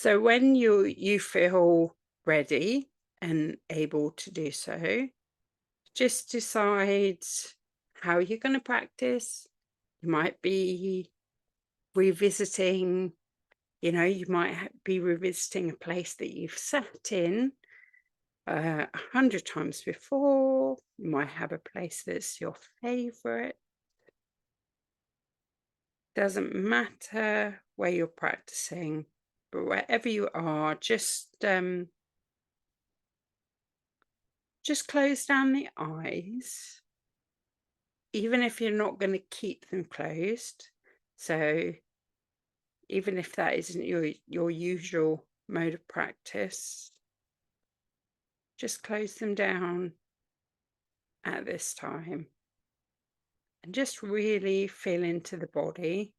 So when you feel ready and able to do so, just decide how you're going to practice. You might be revisiting, you might be revisiting a place that you've sat in 100 times before. You might have a place that's your favorite. Doesn't matter where you're practicing, but wherever you are, just close down the eyes, even if you're not going to keep them closed. So even if that isn't your usual mode of practice, just close them down at this time and just really feel into the body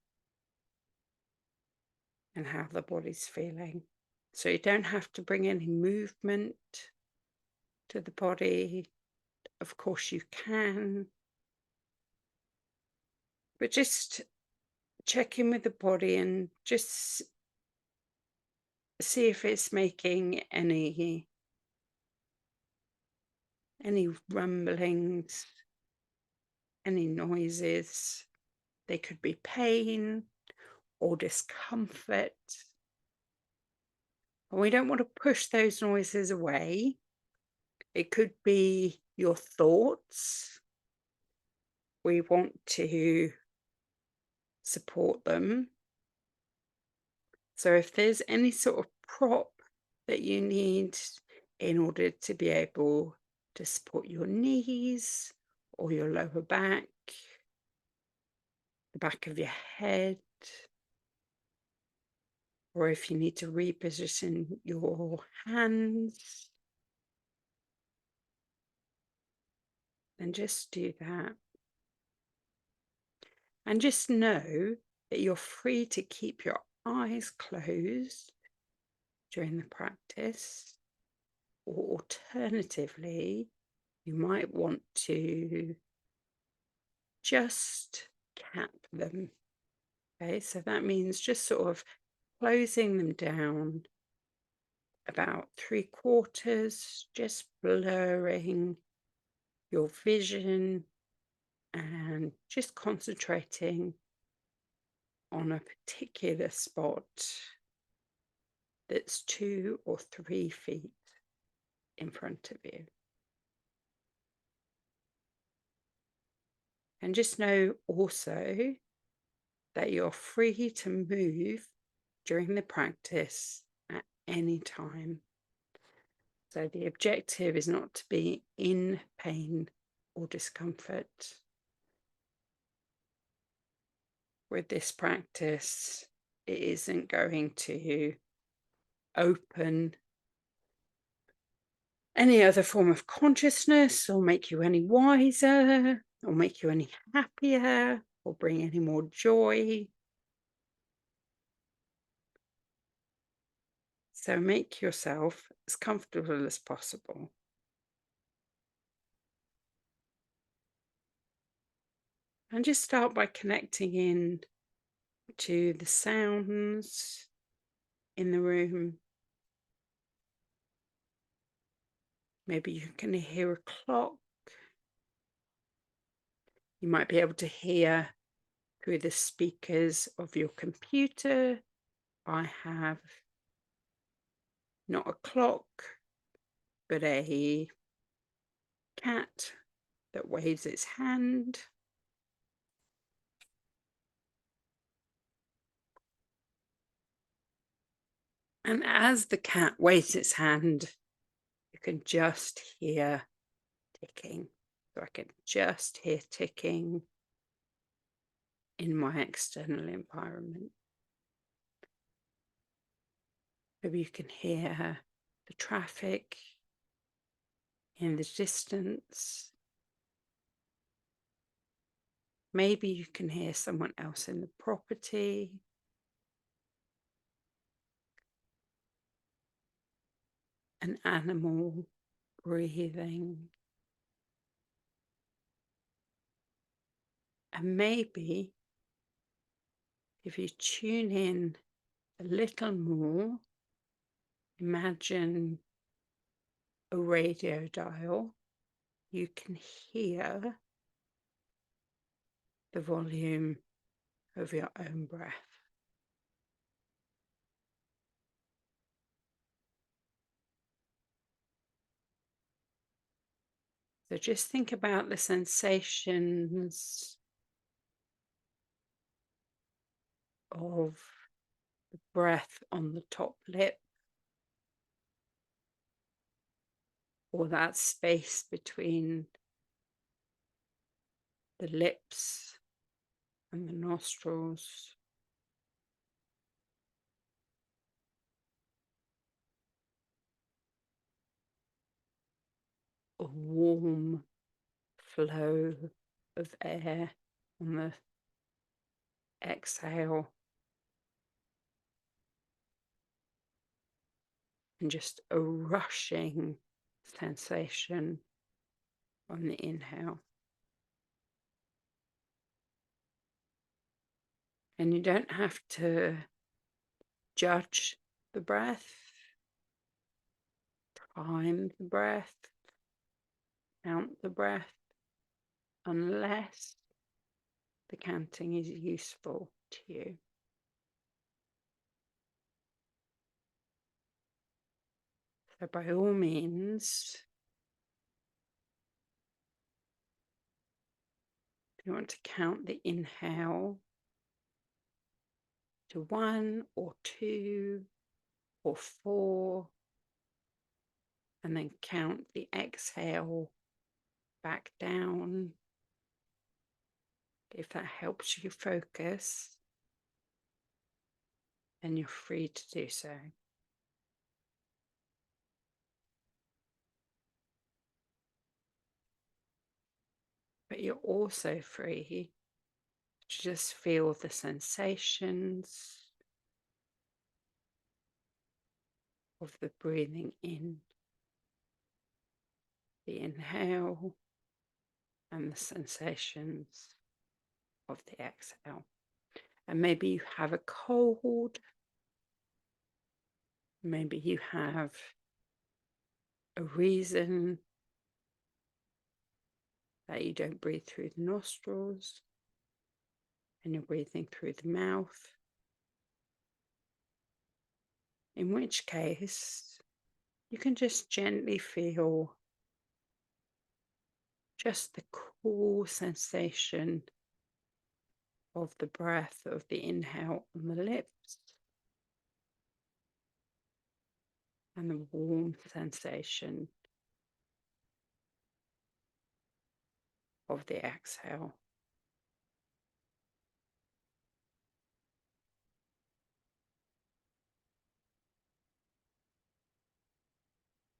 and how the body's feeling. So you don't have to bring any movement to the body. Of course you can, but just check in with the body and just see if it's making any rumblings, any noises. They could be pain or discomfort. And we don't want to push those noises away. It could be your thoughts. We want to support them. So if there's any sort of prop that you need in order to be able to support your knees or your lower back, the back of your head, or if you need to reposition your hands, then just do that. And just know that you're free to keep your eyes closed during the practice, or alternatively, you might want to just cap them. Okay, so that means just sort of closing them down about 3/4, just blurring your vision and just concentrating on a particular spot that's 2 or 3 feet in front of you. And just know also that you're free to move during the practice at any time. So the objective is not to be in pain or discomfort. With this practice, it isn't going to open any other form of consciousness or make you any wiser or make you any happier or bring any more joy. So make yourself as comfortable as possible. And just start by connecting in to the sounds in the room. Maybe you can hear a clock. You might be able to hear through the speakers of your computer. I have not a clock, but a cat that waves its hand. And as the cat waves its hand, you can just hear ticking. So I can just hear ticking in my external environment. Maybe you can hear the traffic in the distance. Maybe you can hear someone else in the property. An animal breathing. And maybe if you tune in a little more Imagine a radio dial. You can hear the volume of your own breath. So just think about the sensations of the breath on the top lip, or that space between the lips and the nostrils. A warm flow of air on the exhale, and just a rushing sensation on the inhale. And you don't have to judge the breath, time the breath, count the breath, unless the counting is useful to you. So by all means, if you want to count the inhale to 1 or 2 or 4, and then count the exhale back down, if that helps you focus, then you're free to do so. But you're also free to just feel the sensations of the breathing in, the inhale, and the sensations of the exhale. And maybe you have a cold, maybe you have a reason that you don't breathe through the nostrils and you're breathing through the mouth. In which case, you can just gently feel just the cool sensation of the breath of the inhale on the lips and the warm sensation of the exhale.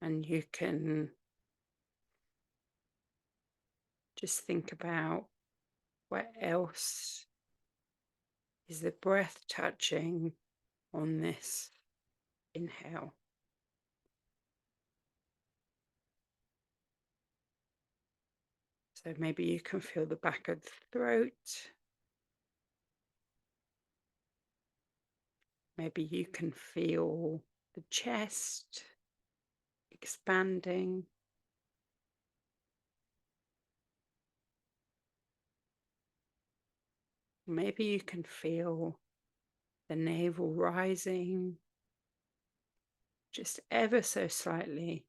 And you can just think about where else is the breath touching on this inhale. So maybe you can feel the back of the throat. Maybe you can feel the chest expanding. Maybe you can feel the navel rising just ever so slightly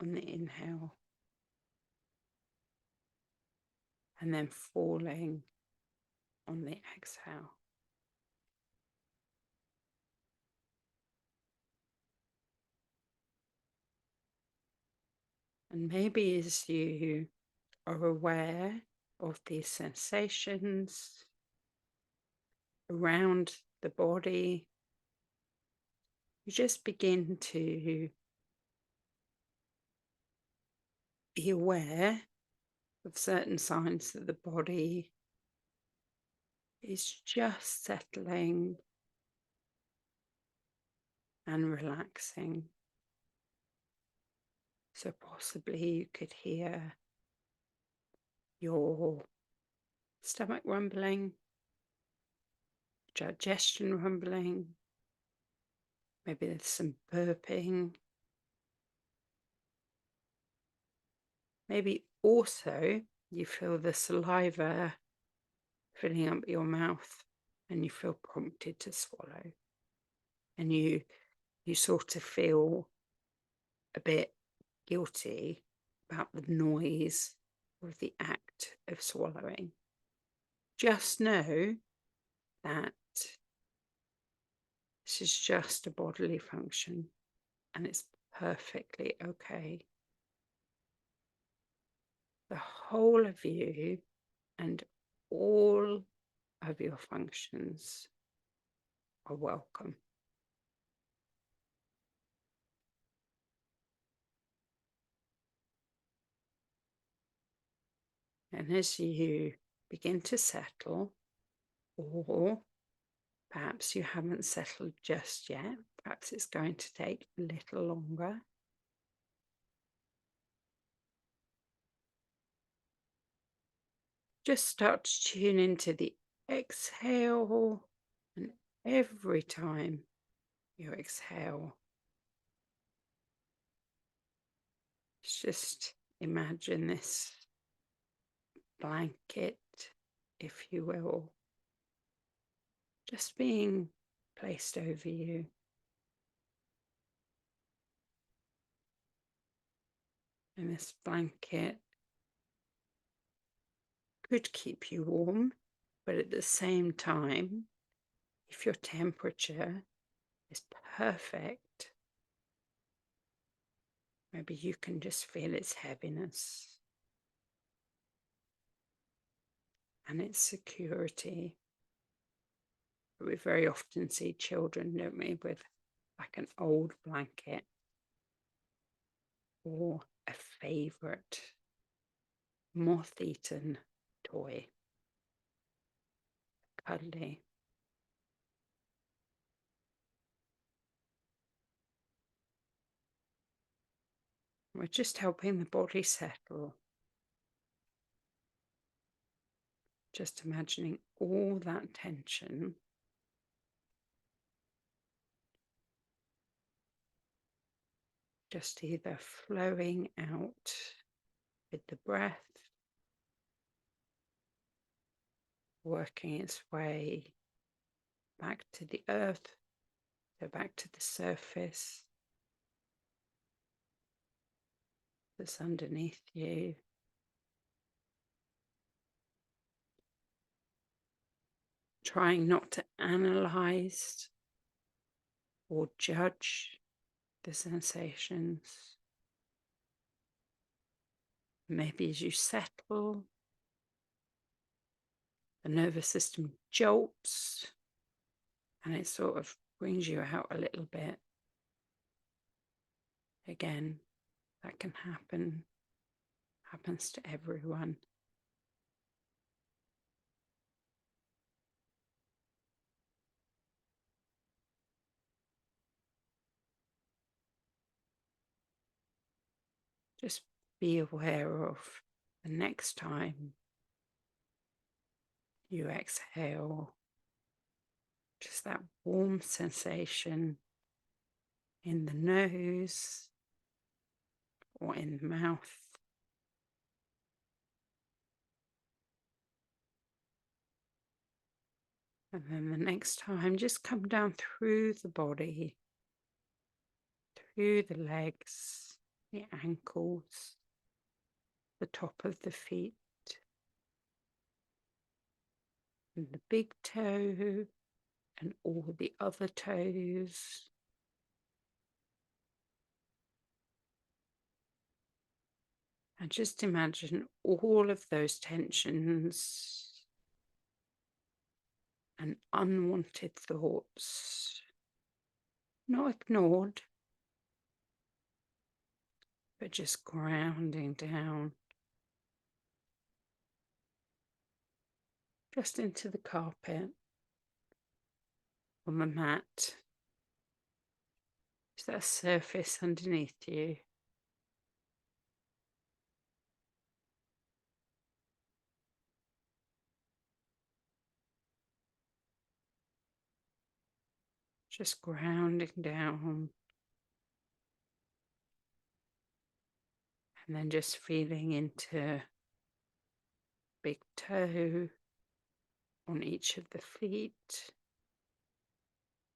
on the inhale, and then falling on the exhale. And maybe as you are aware of these sensations around the body, you just begin to be aware of certain signs that the body is just settling and relaxing. So possibly you could hear your stomach rumbling, digestion rumbling, Maybe there's some burping. Maybe also you feel the saliva filling up your mouth and you feel prompted to swallow. And you sort of feel a bit guilty about the noise of the act of swallowing. Just know that this is just a bodily function and it's perfectly okay. The whole of you and all of your functions are welcome. And as you begin to settle, or perhaps you haven't settled just yet, perhaps it's going to take a little longer, just start to tune into the exhale, and every time you exhale, just imagine this blanket, if you will, just being placed over you. And this blanket could keep you warm, but at the same time, if your temperature is perfect, maybe you can just feel its heaviness and its security. We very often see children, don't we, with like an old blanket or a favourite moth-eaten toy, cuddly. We're just helping the body settle. Just imagining all that tension just either flowing out with the breath, working its way back to the earth, so back to the surface that's underneath you. Trying not to analyze or judge the sensations. Maybe as you settle, the nervous system jolts and it sort of brings you out a little bit. Again, that can happen, happens to everyone. Just be aware of the next time you exhale, just that warm sensation in the nose or in the mouth. And then the next time, just come down through the body, through the legs, the ankles, the top of the feet, and the big toe, and all the other toes. And just imagine all of those tensions and unwanted thoughts, not ignored, but just grounding down, just into the carpet, on the mat, is that surface underneath you. Just grounding down, and then just feeling into big toe on each of the feet,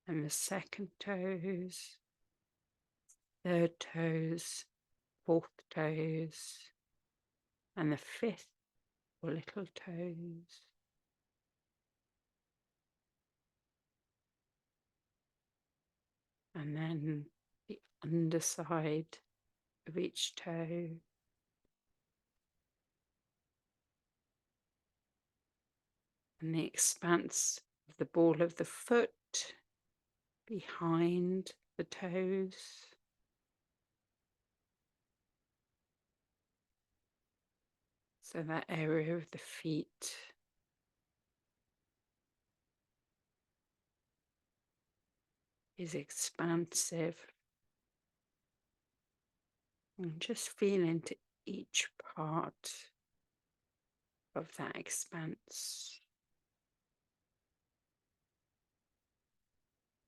and the second toes, third toes, fourth toes, and the fifth or little toes. And then the underside of each toe. And the expanse of the ball of the foot behind the toes. So that area of the feet is expansive. And just feel into each part of that expanse.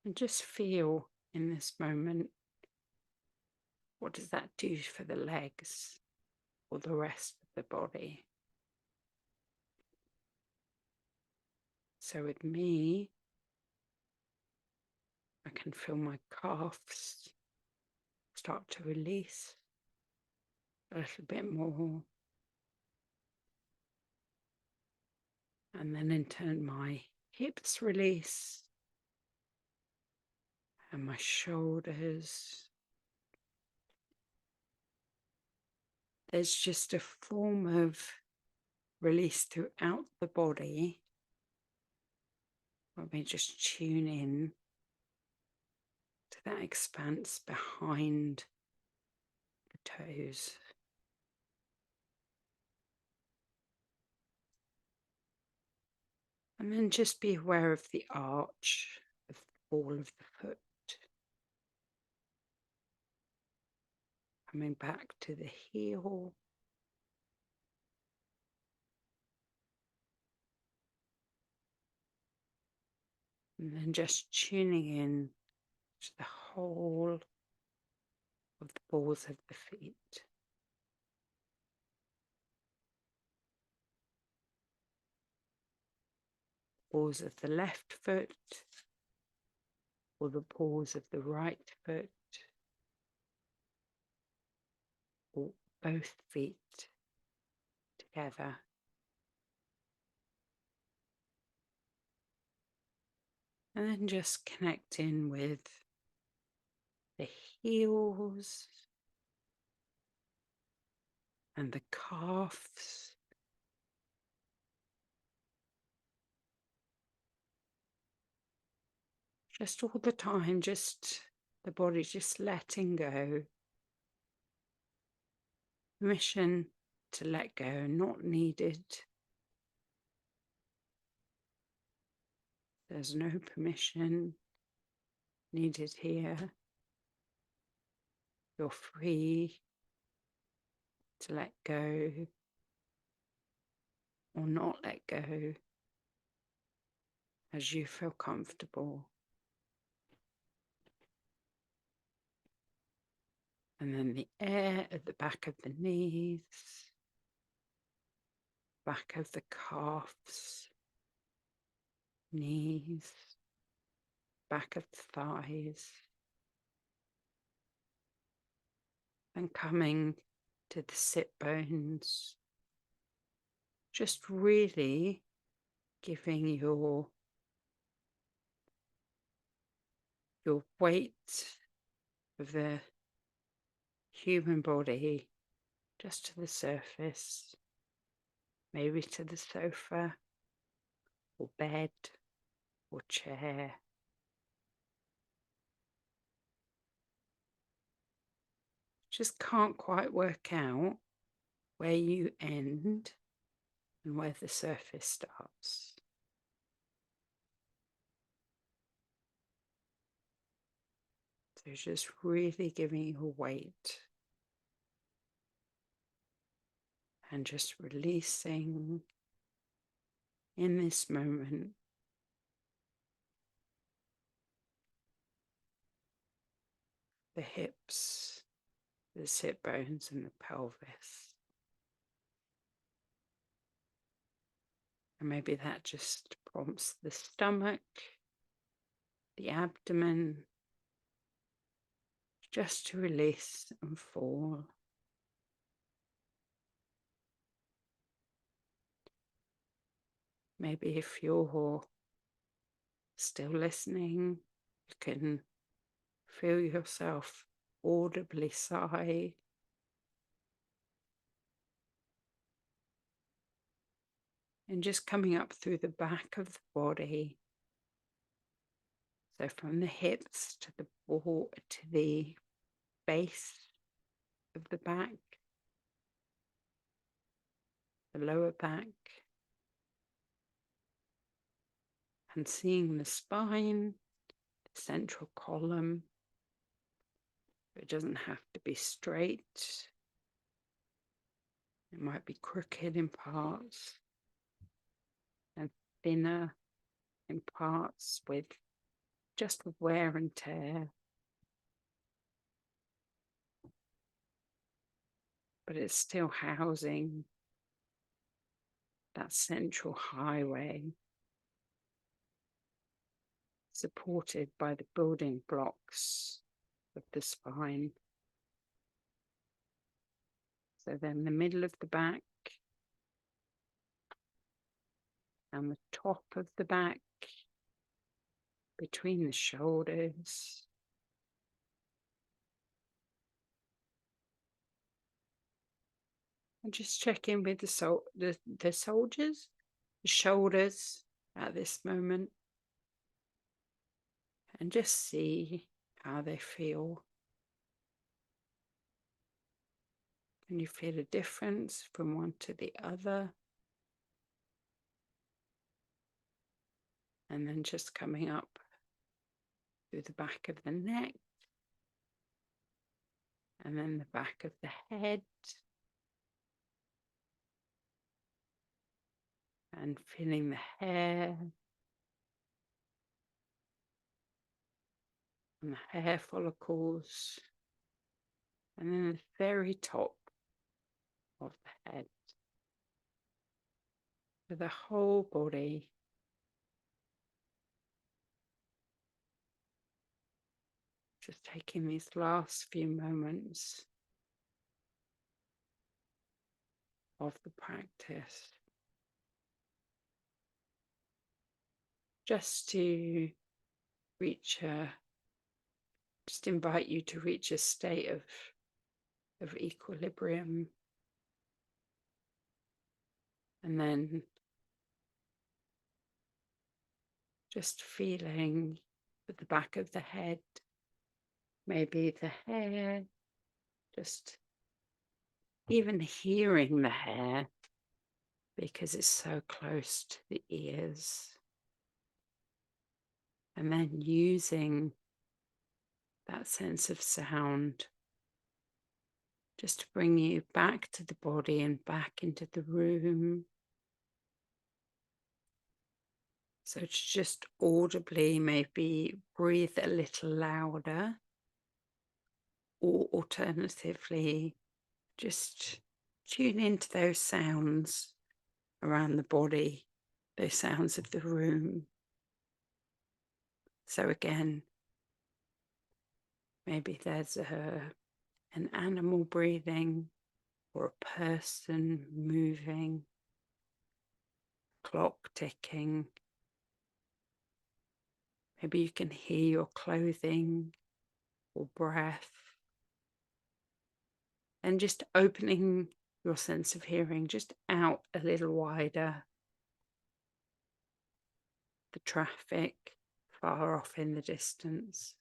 And just feel in this moment, what does that do for the legs or the rest of the body? So with me, I can feel my calves start to release a little bit more. And then in turn, my hips release and my shoulders. There's just a form of release throughout the body when we just tune in to that expanse behind the toes. And then just be aware of the arch of the ball of the foot. Coming back to the heel. And then just tuning in to the whole of the balls of the feet. Balls of the left foot or the balls of the right foot or both feet together. And then just connect in with the heels and the calves. Just all the time, just the body just letting go. Permission to let go, not needed. There's no permission needed here. You're free to let go or not let go as you feel comfortable. And then the air at the back of the knees, back of the calves, knees, back of the thighs. And coming to the sit bones, just really giving your weight of the human body just to the surface, maybe to the sofa or bed or chair. Just can't quite work out where you end and where the surface starts. So just really giving your weight and just releasing in this moment. the hips, the sit bones, and the pelvis. And maybe that just prompts the stomach, the abdomen, just to release and fall. Maybe if you're still listening, you can feel yourself audibly sigh. And just coming up through the back of the body. So from the hips to the base of the back, the lower back, and seeing the spine, the central column. It doesn't have to be straight. It might be crooked in parts and thinner in parts with just wear and tear. But it's still housing that central highway, supported by the building blocks of the spine. So then the middle of the back and the top of the back, between the shoulders. And just check in with the soldiers, the shoulders at this moment, and just see how they feel. Can you feel a difference from one to the other? And then just coming up through the back of the neck, and then the back of the head, and feeling the hair, and the hair follicles, and then the very top of the head, for the whole body. Just taking these last few moments of the practice just to just invite you to reach a state of equilibrium, and then just feeling at the back of the head, maybe the hair, just even hearing the hair because it's so close to the ears, and then using that sense of sound just to bring you back to the body and back into the room. So to just audibly maybe breathe a little louder, or alternatively just tune into those sounds around the body, those sounds of the room. So again, maybe there's an animal breathing, or a person moving, clock ticking. Maybe you can hear your clothing or breath, and just opening your sense of hearing just out a little wider. The traffic far off in the distance.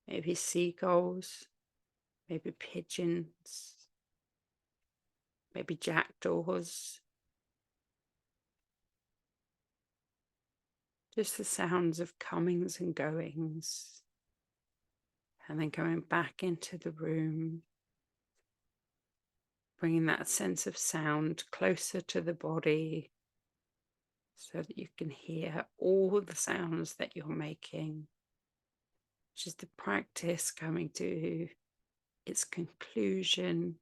Maybe seagulls, maybe pigeons, maybe jackdaws. Just the sounds of comings and goings. And then going back into the room, bringing that sense of sound closer to the body so that you can hear all the sounds that you're making. which is the practice coming to its conclusion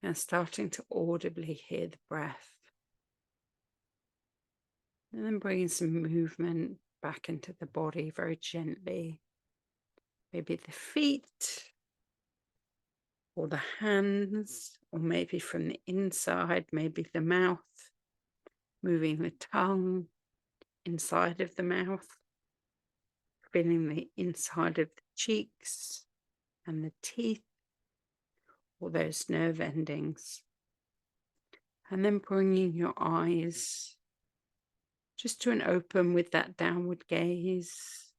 and starting to audibly hear the breath. And then bringing some movement back into the body very gently. Maybe the feet or the hands, or maybe from the inside, maybe the mouth, moving the tongue inside of the mouth, feeling the inside of the cheeks and the teeth, or those nerve endings. And then bringing your eyes just to an open with that downward gaze,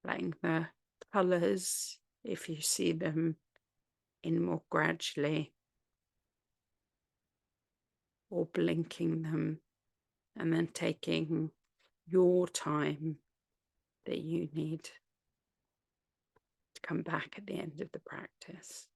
letting the colours, if you see them, in more gradually, or blinking them, and then taking your time that you need to come back at the end of the practice.